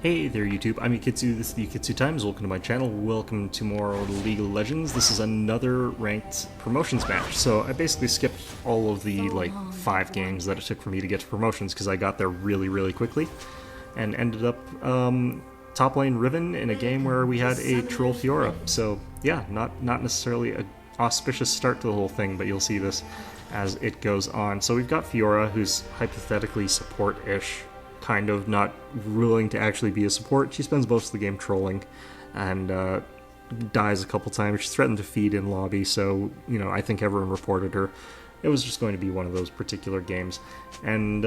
Hey there YouTube, I'm Yukitsu, this is the Yukitsu Times, welcome to my channel, welcome to more League of Legends. This is another ranked promotions match, so I basically skipped all of the 5 games that it took for me to get to promotions because I got there really quickly and ended up top lane Riven in a game where we had a troll Fiora. So yeah, not necessarily an auspicious start to the whole thing, but you'll see this as it goes on. So we've got Fiora, who's hypothetically support-ish, kind of not willing to actually be a support. She spends most of the game trolling and dies a couple times. She's threatened to feed in lobby, so you know, I think everyone reported her. It was just going to be one of those particular games, and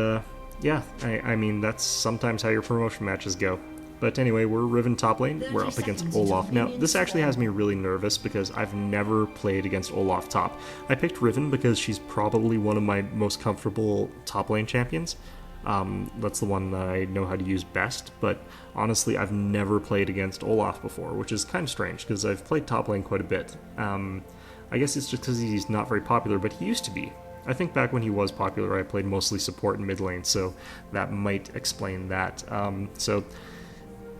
yeah, I mean, that's sometimes how your promotion matches go. But anyway, we're Riven top lane, we're up against Olaf. Now, this actually has me really nervous because I've never played against Olaf top. I picked Riven because she's probably one of my most comfortable top lane champions. That's the one that I know how to use best, but honestly I've never played against Olaf before, which is kind of strange because I've played top lane quite a bit. I guess it's just because he's not very popular, but he used to be. I think back when he was popular I played mostly support and mid lane, so that might explain that. So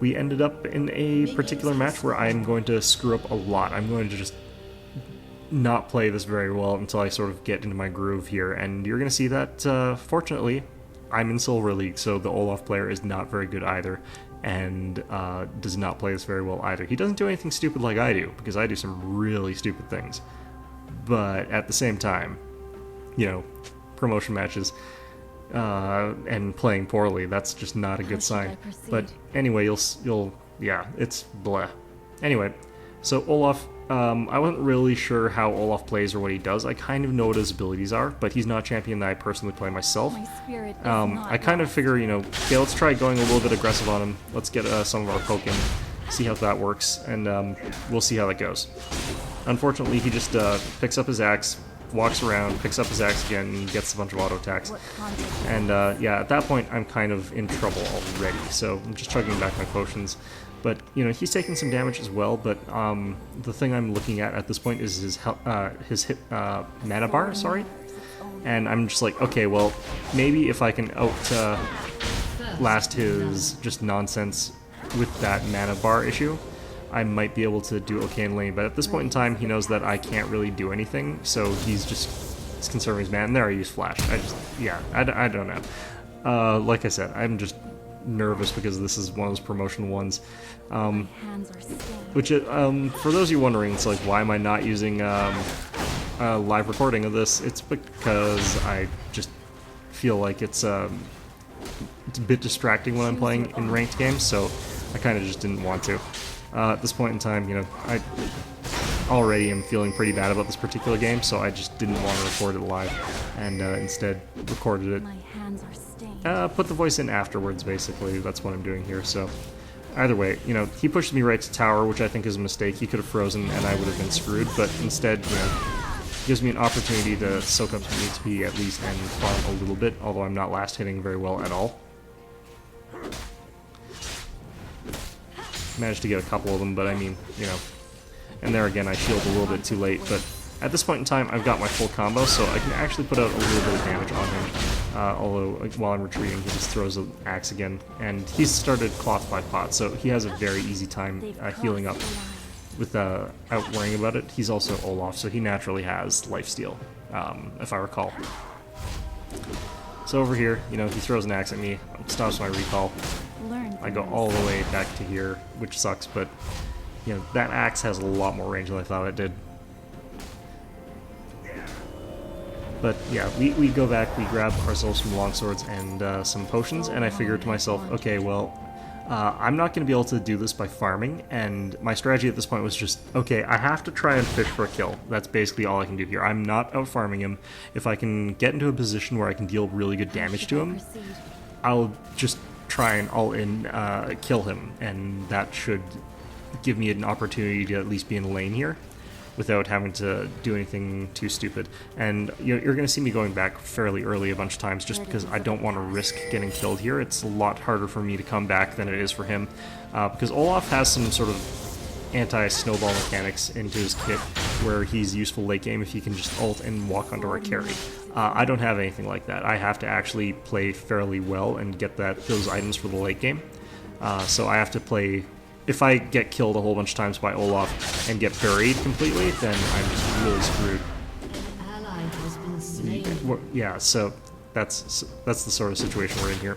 we ended up in a particular match where I'm going to screw up a lot. I'm going to just not play this very well until I sort of get into my groove here, and you're going to see that fortunately I'm in Silver League, so the Olaf player is not very good either, and does not play this very well either. He doesn't do anything stupid like I do, because I do some really stupid things. But at the same time, you know, promotion matches and playing poorly, that's just not a good sign. But anyway, yeah, it's bleh. Anyway, so Olaf, I wasn't really sure how Olaf plays or what he does. I kind of know what his abilities are, but he's not a champion that I personally play myself. I kind of figure, you know, okay, let's try going a little bit aggressive on him. Let's get some of our poke in, see how that works, and we'll see how that goes. Unfortunately, he just picks up his axe, walks around, picks up his axe again, and gets a bunch of auto attacks. And yeah, at that point, I'm kind of in trouble already, so I'm just chugging back my potions. But, you know, he's taking some damage as well, but the thing I'm looking at this point is his hit mana bar, sorry. And I'm just like, okay, well, maybe if I can outlast his just nonsense with that mana bar issue, I might be able to do okay in lane. But at this point in time, he knows that I can't really do anything, so he's conserving his mana. And there I use flash. I don't know. Like I said, I'm just nervous because this is one of those promotional ones. Which, for those of you wondering, it's like, why am I not using a live recording of this? It's because I just feel like it's a bit distracting when I'm playing in ranked games, so I kind of just didn't want to. At this point in time, you know, I already am feeling pretty bad about this particular game, so I just didn't want to record it live, and instead recorded it. Put the voice in afterwards, basically. That's what I'm doing here, so either way, you know, he pushes me right to tower, which I think is a mistake. He could have frozen and I would have been screwed, but instead, you know, gives me an opportunity to soak up some HP at least and farm a little bit, although I'm not last hitting very well at all. Managed to get a couple of them, but I mean, you know, and there again I shield a little bit too late, but at this point in time I've got my full combo, so I can actually put out a little bit of damage on him, although while I'm retreating he just throws an axe again, and he's started cloth by pot, so he has a very easy time healing up without worrying about it. He's also Olaf, so he naturally has lifesteal, if I recall. So over here, you know, he throws an axe at me, stops my recall. I go all the way back to here, which sucks, but you know, that axe has a lot more range than I thought it did. But yeah, we go back, we grab ourselves some longswords and some potions, and I figured to myself, okay, well, I'm not going to be able to do this by farming, and my strategy at this point was just, okay, I have to try and fish for a kill. That's basically all I can do here. I'm not out farming him. If I can get into a position where I can deal really good damage to him, I'll just try and all-in kill him, and that should give me an opportunity to at least be in the lane here without having to do anything too stupid. And you're going to see me going back fairly early a bunch of times just because I don't want to risk getting killed here. It's a lot harder for me to come back than it is for him, because Olaf has some sort of anti-snowball mechanics into his kit where he's useful late game if he can just ult and walk onto our carry. I don't have anything like that. I have to actually play fairly well and get those items for the late game. So I have to play... If I get killed a whole bunch of times by Olaf and get buried completely, then I'm just really screwed. Yeah, so that's the sort of situation we're in here.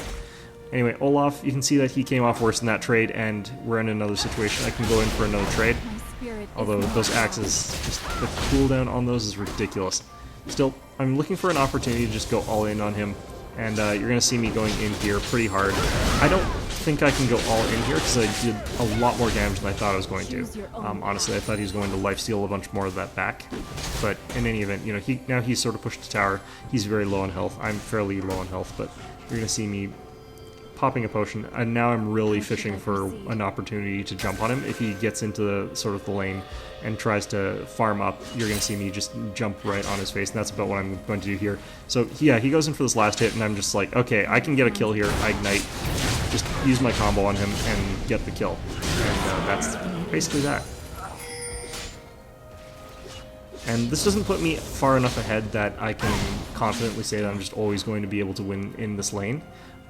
Anyway, Olaf, you can see that he came off worse in that trade, and we're in another situation. I can go in for another trade. Although those axes, just the cooldown on those is ridiculous. Still, I'm looking for an opportunity to just go all in on him, and you're going to see me going in here pretty hard. I don't think I can go all in here because I did a lot more damage than I thought I was going to. Honestly, I thought he was going to lifesteal a bunch more of that back. But in any event, you know, now he's sort of pushed to tower. He's very low on health. I'm fairly low on health, but you're going to see me popping a potion, and now I'm really fishing for an opportunity to jump on him. If he gets into sort of the lane and tries to farm up, you're going to see me just jump right on his face, and that's about what I'm going to do here. So yeah, he goes in for this last hit, and I'm just like, okay, I can get a kill here. I ignite, just use my combo on him and get the kill. And that's basically that. And this doesn't put me far enough ahead that I can confidently say that I'm just always going to be able to win in this lane.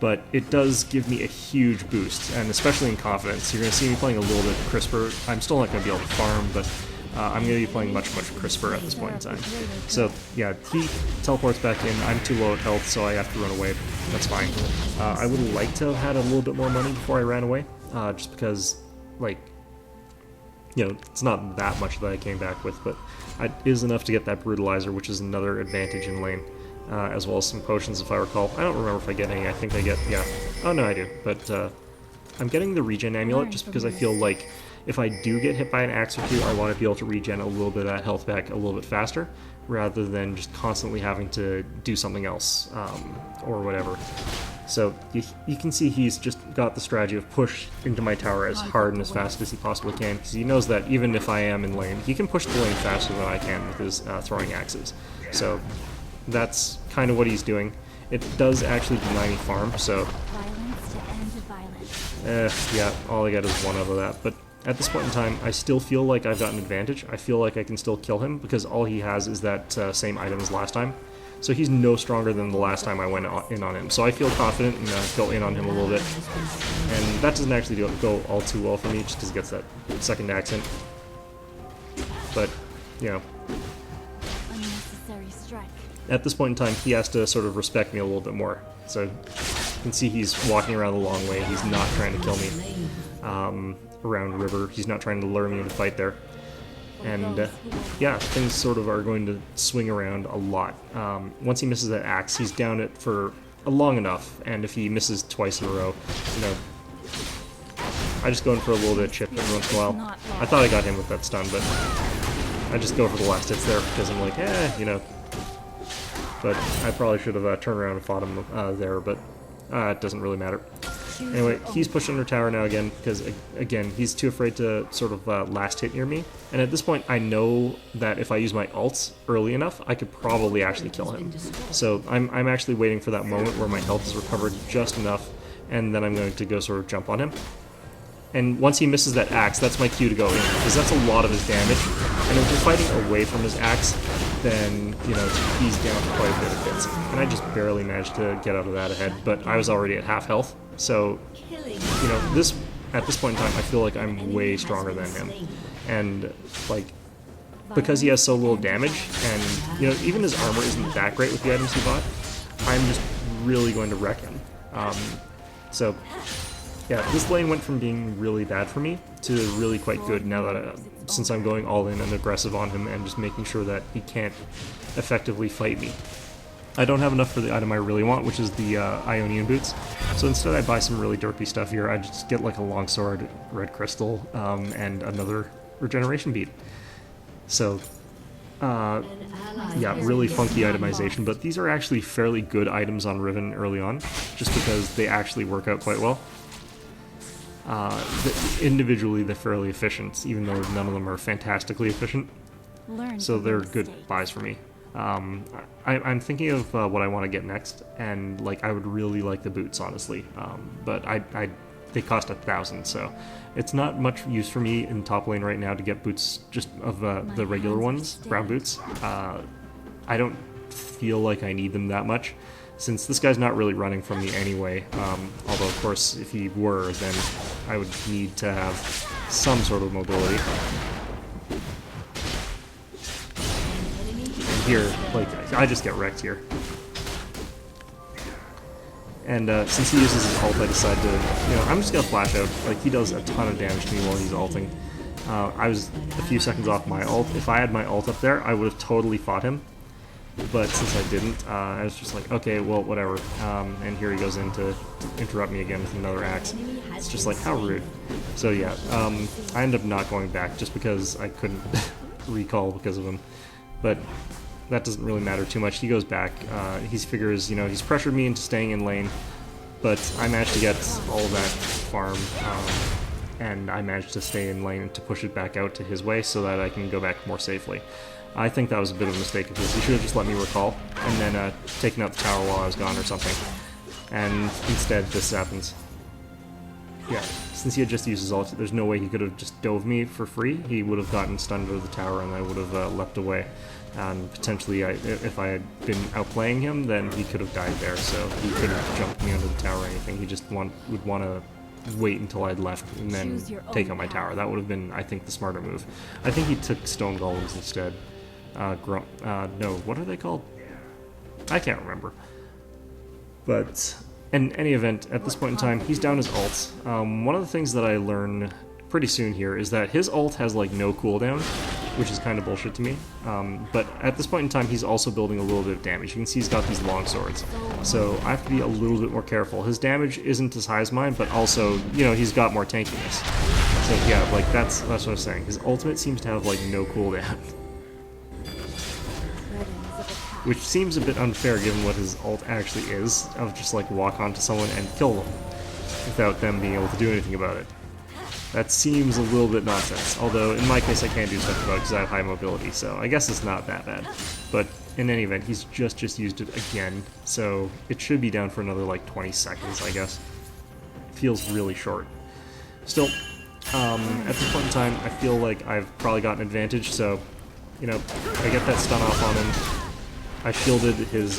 But it does give me a huge boost, and especially in confidence. You're going to see me playing a little bit crisper. I'm still not going to be able to farm, but I'm going to be playing much, much crisper at this point in time. So yeah, he teleports back in. I'm too low at health, so I have to run away. That's fine. I would like to have had a little bit more money before I ran away, just because, like, you know, it's not that much that I came back with, but it is enough to get that brutalizer, which is another advantage in lane. As well as some potions, if I recall. I don't remember if I get any. I think I get, yeah. Oh, no, I do. But I'm getting the regen amulet just because I feel like if I do get hit by an axe or two, I want to be able to regen a little bit of that health back a little bit faster, rather than just constantly having to do something else, or whatever. So you can see he's just got the strategy of push into my tower as hard and as fast as he possibly can, because he knows that even if I am in lane, he can push the lane faster than I can with his throwing axes. So that's kind of what he's doing. It does actually deny me farm, so yeah, all I got is one of that. But at this point in time, I still feel like I've got an advantage. I feel like I can still kill him because all he has is that same item as last time. So he's no stronger than the last time I went in on him. So I feel confident and go in on him a little bit. And that doesn't actually go all too well for me, just because he gets that second accent. But, you know. At this point in time, he has to sort of respect me a little bit more. So you can see he's walking around the long way. He's not trying to kill me around river. He's not trying to lure me into fight there. And yeah, things sort of are going to swing around a lot. Once he misses that axe, he's down it for long enough. And if he misses twice in a row, you know, I just go in for a little bit of chip every once in a while. I thought I got him with that stun, but I just go for the last hits there because I'm like, you know. But I probably should have turned around and fought him there, but it doesn't really matter. Anyway, he's pushed under tower now again, because, again, he's too afraid to sort of last hit near me. And at this point, I know that if I use my ults early enough, I could probably actually kill him. So I'm actually waiting for that moment where my health is recovered just enough, and then I'm going to go sort of jump on him. And once he misses that axe, that's my cue to go in, because that's a lot of his damage. And if we're fighting away from his axe, then, you know, he's down for quite a bit of bits. And I just barely managed to get out of that ahead, but I was already at half health. So, you know, at this point in time, I feel like I'm way stronger than him. And, like, because he has so little damage, and, you know, even his armor isn't that great with the items he bought, I'm just really going to wreck him. So, yeah, this lane went from being really bad for me to really quite good now that since I'm going all in and aggressive on him and just making sure that he can't effectively fight me. I don't have enough for the item I really want, which is the Ionian boots. So instead I buy some really derpy stuff here. I just get like a longsword, red crystal, and another regeneration bead. So, yeah, really funky itemization, but these are actually fairly good items on Riven early on, just because they actually work out quite well. Individually, they're fairly efficient, even though none of them are fantastically efficient. So they're good buys for me. I'm thinking of what I want to get next, and like I would really like the boots, honestly. But they cost 1,000, so it's not much use for me in top lane right now to get boots just of the regular ones, brown boots. I don't feel like I need them that much. since this guy's not really running from me anyway, although of course if he were, then I would need to have some sort of mobility. And here, like, I just get wrecked here. And since he uses his ult, I decide to, you know, I'm just gonna flash out. Like, he does a ton of damage to me while he's ulting. I was a few seconds off my ult. If I had my ult up there, I would have totally fought him. But since I didn't, I was just like, okay, well, whatever. And here he goes in to interrupt me again with another axe. It's just like, how rude. So yeah, I ended up not going back just because I couldn't recall because of him. But that doesn't really matter too much. He goes back. He figures, you know, he's pressured me into staying in lane, but I managed to get all that farm, and I managed to stay in lane to push it back out to his way so that I can go back more safely. I think that was a bit of a mistake of his. He should have just let me recall and then taken out the tower while I was gone or something. And instead, this happens. Yeah, since he had just used his ult, there's no way he could have just dove me for free. He would have gotten stunned over the tower and I would have leapt away. And potentially, if I had been outplaying him, then he could have died there, so he couldn't jump me under the tower or anything. He just would want to wait until I'd left and then take out my tower. That would have been, I think, the smarter move. I think he took stone golems instead. No, what are they called? I can't remember. But in any event, at this point in time, he's down his ult. One of the things that I learn pretty soon here is that his ult has like no cooldown, which is kind of bullshit to me. But at this point in time, he's also building a little bit of damage. You can see he's got these long swords, so I have to be a little bit more careful. His damage isn't as high as mine, but also, you know, he's got more tankiness. So yeah, like that's what I'm saying. His ultimate seems to have like no cooldown, which seems a bit unfair given what his ult actually is, of just like walk onto someone and kill them without them being able to do anything about it. That seems a little bit nonsense, although in my case I can't do stuff about it because I have high mobility, so I guess it's not that bad. But in any event, he's just used it again, so it should be down for another like 20 seconds, I guess. Feels really short. Still, at this point in time, I feel like I've probably got an advantage, so, you know, I get that stun off on him. I shielded his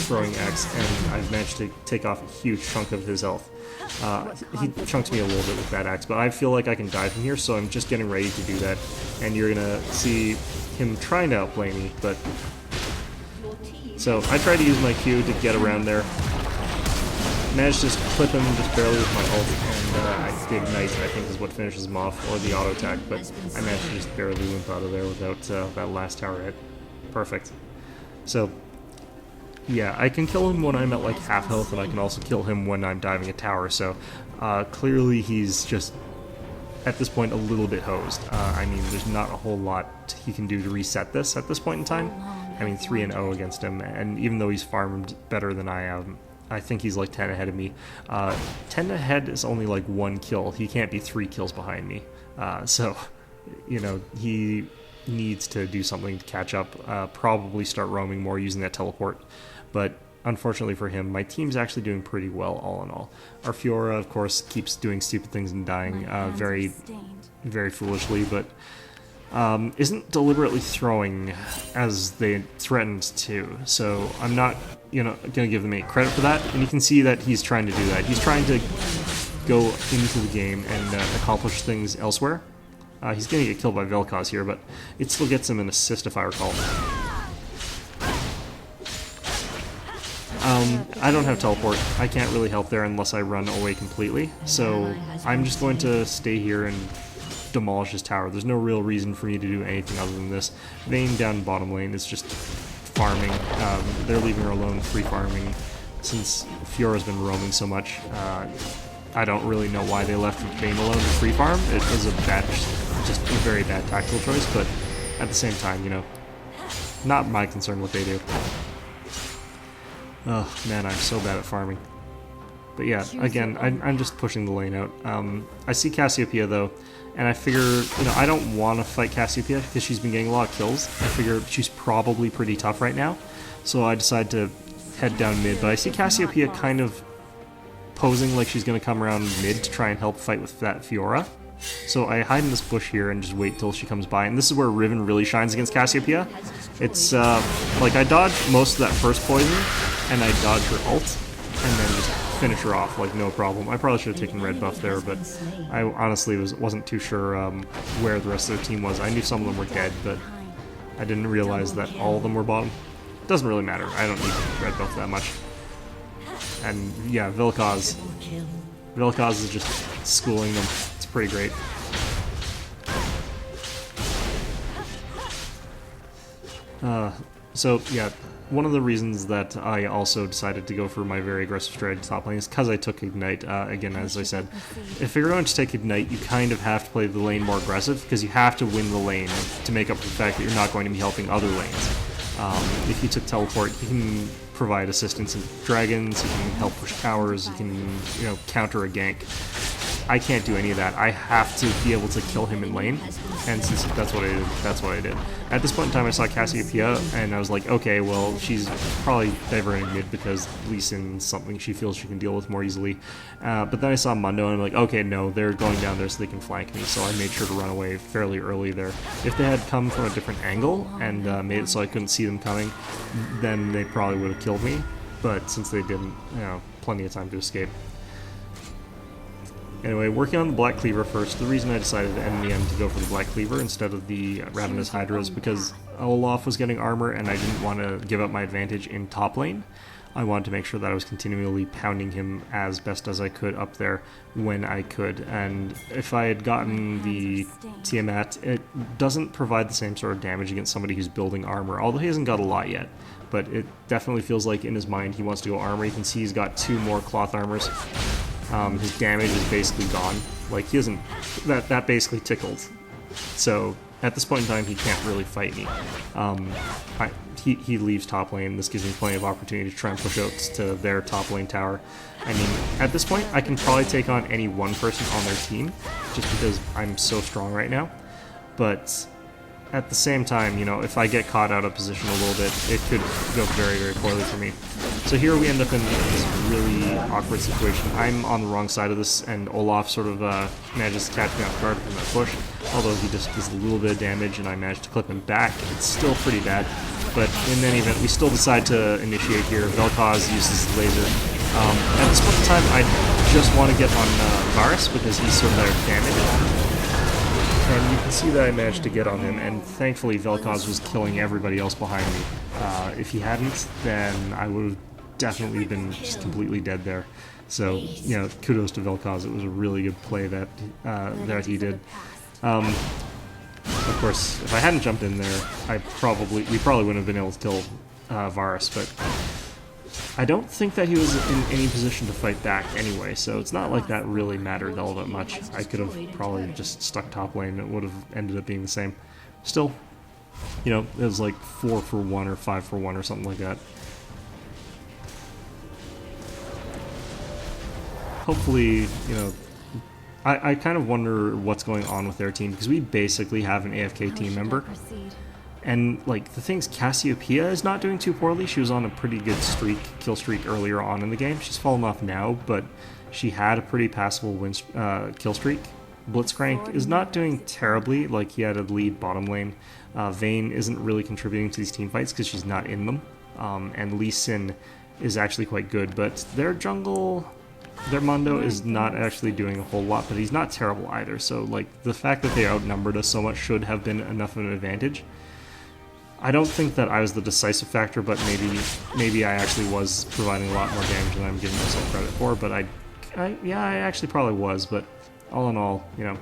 throwing axe, and I've managed to take off a huge chunk of his health. He chunks me a little bit with that axe, but I feel like I can die from here, so I'm just getting ready to do that. And you're gonna see him trying to outplay me, but... So I tried to use my Q to get around there. Managed to just clip him just barely with my ult, and I did Ignite, I think is what finishes him off, or the auto attack, but I managed to just barely limp out of there without that last tower hit. Perfect. So, yeah, I can kill him when I'm at like half health, and I can also kill him when I'm diving a tower, so clearly he's just, at this point, a little bit hosed. I mean, there's not a whole lot he can do to reset this at this point in time. I mean, 3-0 against him, and even though he's farmed better than I am, I think he's like 10 ahead of me. 10 ahead is only like 1 kill. He can't be 3 kills behind me. So, you know, he needs to do something to catch up, probably start roaming more using that teleport, but unfortunately for him, my team's actually doing pretty well all in all. Our Fiora, of course, keeps doing stupid things and dying very, very foolishly, but isn't deliberately throwing as they threatened to, so I'm not, you know, gonna give them any credit for that, and you can see that he's trying to do that. He's trying to go into the game and accomplish things elsewhere. He's going to get killed by Vel'Koz here, but it still gets him an assist if I recall. I don't have teleport. I can't really help there unless I run away completely, so I'm just going to stay here and demolish his tower. There's no real reason for me to do anything other than this. Vayne down bottom lane is just farming. They're leaving her alone, free farming, since Fiora's been roaming so much. I don't really know why they left Vayne alone to free farm. It was just a very bad tactical choice, but at the same time, you know, not my concern what they do. Oh man, I'm so bad at farming. But yeah, again, I'm just pushing the lane out. I see Cassiopeia though, and I figure, you know, I don't want to fight Cassiopeia because she's been getting a lot of kills. I figure she's probably pretty tough right now, so I decide to head down mid. But I see Cassiopeia kind of posing like she's going to come around mid to try and help fight with that Fiora. So I hide in this bush here and just wait till she comes by, and this is where Riven really shines against Cassiopeia. It's, like, I dodged most of that first poison, and I dodge her ult, and then just finish her off like no problem. I probably should have taken red buff there, but I honestly wasn't too sure where the rest of their team was. I knew some of them were dead, but I didn't realize that all of them were bottom. Doesn't really matter. I don't need red buff that much. And yeah, Vel'Koz is just schooling them. It's pretty great. So yeah, one of the reasons that I also decided to go for my very aggressive strategy top lane is because I took Ignite. Again, as I said, if you're going to take Ignite, you kind of have to play the lane more aggressive, because you have to win the lane to make up for the fact that you're not going to be helping other lanes. If you took Teleport, you can provide assistance in dragons, you can help push towers, you can, you know, counter a gank. I can't do any of that. I have to be able to kill him in lane, and since that's what I did. At this point in time, I saw Cassiopeia, and I was like, okay, well, she's probably diverting mid because Lee Sin's something she feels she can deal with more easily. But then I saw Mundo, and I'm like, okay, no, they're going down there so they can flank me, so I made sure to run away fairly early there. If they had come from a different angle and made it so I couldn't see them coming, then they probably would have killed me, but since they didn't, you know, plenty of time to escape. Anyway, working on the Black Cleaver first. The reason I decided in the end to go for the Black Cleaver instead of the Ravenous Hydra is because Olaf was getting armor and I didn't want to give up my advantage in top lane. I wanted to make sure that I was continually pounding him as best as I could up there when I could. And if I had gotten the Tiamat, it doesn't provide the same sort of damage against somebody who's building armor, although he hasn't got a lot yet. But it definitely feels like in his mind he wants to go armor. You can see he's got 2 more cloth armors. His damage is basically gone. Like, he doesn't... That basically tickled. So, at this point in time, he can't really fight me. He leaves top lane. This gives me plenty of opportunity to try and push out to their top lane tower. I mean, at this point, I can probably take on any one person on their team, just because I'm so strong right now. But at the same time, you know, if I get caught out of position a little bit, it could go very, very poorly for me. So here we end up in this really awkward situation. I'm on the wrong side of this, and Olaf sort of manages to catch me off guard from that push. Although he just does a little bit of damage, and I managed to clip him back. It's still pretty bad. But in any event, we still decide to initiate here. Vel'Koz uses his laser. At this point in time, I just want to get on Varus, because he's sort of there damage. And you can see that I managed to get on him, and thankfully Vel'Koz was killing everybody else behind me. If he hadn't, then I would have definitely been just completely dead there. So, you know, kudos to Vel'Koz. It was a really good play that he did. Of course, if I hadn't jumped in there, we probably wouldn't have been able to kill Varus, but I don't think that he was in any position to fight back anyway, so it's not like that really mattered all that much. I could have probably just stuck top lane, and it would have ended up being the same. Still, you know, it was like 4 for 1 or 5 for 1 or something like that. Hopefully, you know, I kind of wonder what's going on with their team, because we basically have an AFK team member. And, like, the thing's, Cassiopeia is not doing too poorly. She was on a pretty good kill streak earlier on in the game. She's fallen off now, but she had a pretty passable kill streak. Blitzcrank is not doing terribly, like, he had a lead bottom lane. Vayne isn't really contributing to these team fights because she's not in them. And Lee Sin is actually quite good, but their jungle... Their Mundo is not actually doing a whole lot, but he's not terrible either. So, like, the fact that they outnumbered us so much should have been enough of an advantage. I don't think that I was the decisive factor, but maybe I actually was providing a lot more damage than I'm giving myself credit for. But yeah, I actually probably was. But all in all, you know,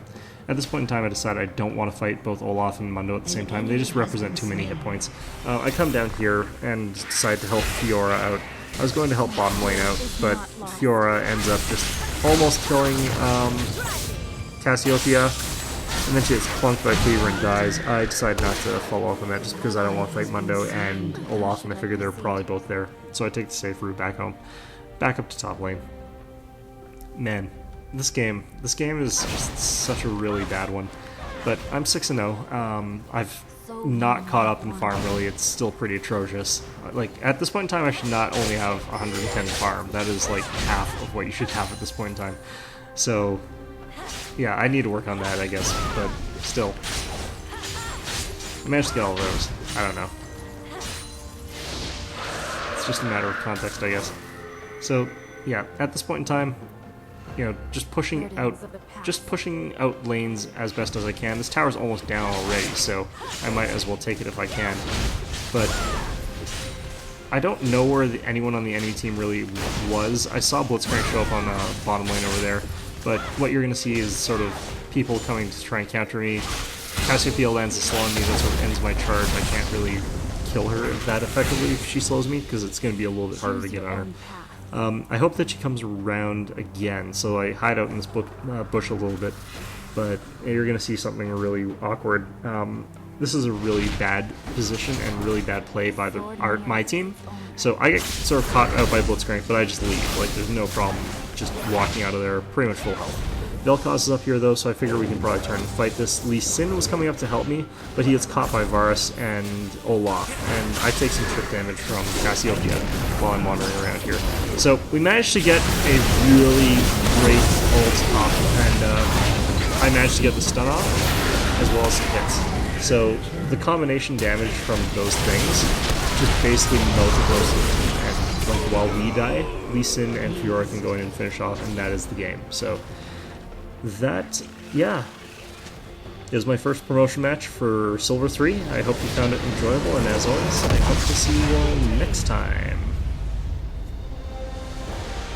at this point in time, I decided I don't want to fight both Olaf and Mundo at the same time. They just represent too many hit points. I come down here and decide to help Fiora out. I was going to help bottom lane out, but Fiora ends up just almost killing Cassiopeia, and then she gets clunked by Cleaver and dies. I decided not to follow up on that just because I don't want to fight Mundo and Olaf, and I figured they're probably both there. So I take the safe route back home, back up to top lane. Man, this game is just such a really bad one. But I'm 6-0. I've not caught up in farm really. It's still pretty atrocious. Like, at this point in time, I should not only have 110 farm. That is like half of what you should have at this point in time. So yeah, I need to work on that, I guess, but still, I managed to get all those. I don't know. just a matter of context, I guess. So, yeah, at this point in time, you know, just pushing out lanes as best as I can. This tower's almost down already, so I might as well take it if I can. But I don't know where anyone on the enemy team really was. I saw Blitzcrank show up on the bottom lane over there, but what you're going to see is sort of people coming to try and counter me. Cassiopeia lands a slow on me, that sort of ends my charge. I can't really kill her that effectively if she slows me, because it's going to be a little bit harder to get on her. I hope that she comes around again, so I hide out in this bush a little bit, but you're going to see something really awkward. This is a really bad position and really bad play by my team, so I get sort of caught out by Blitzcrank, but I just leave. Like, there's no problem just walking out of there pretty much full health. Vel'Koz is up here though, so I figure we can probably turn and fight this. Lee Sin was coming up to help me, but he gets caught by Varus and Olaf, and I take some trip damage from Cassiopeia while I'm wandering around here. So we managed to get a really great ult off, and I managed to get the stun off, as well as some hits. So the combination damage from those things just basically melted most of the team, and like, while we die, Lee Sin and Fiora can go in and finish off, and that is the game. So that, yeah, is my first promotion match for Silver 3. I hope you found it enjoyable, and as always, I hope to see you all next time.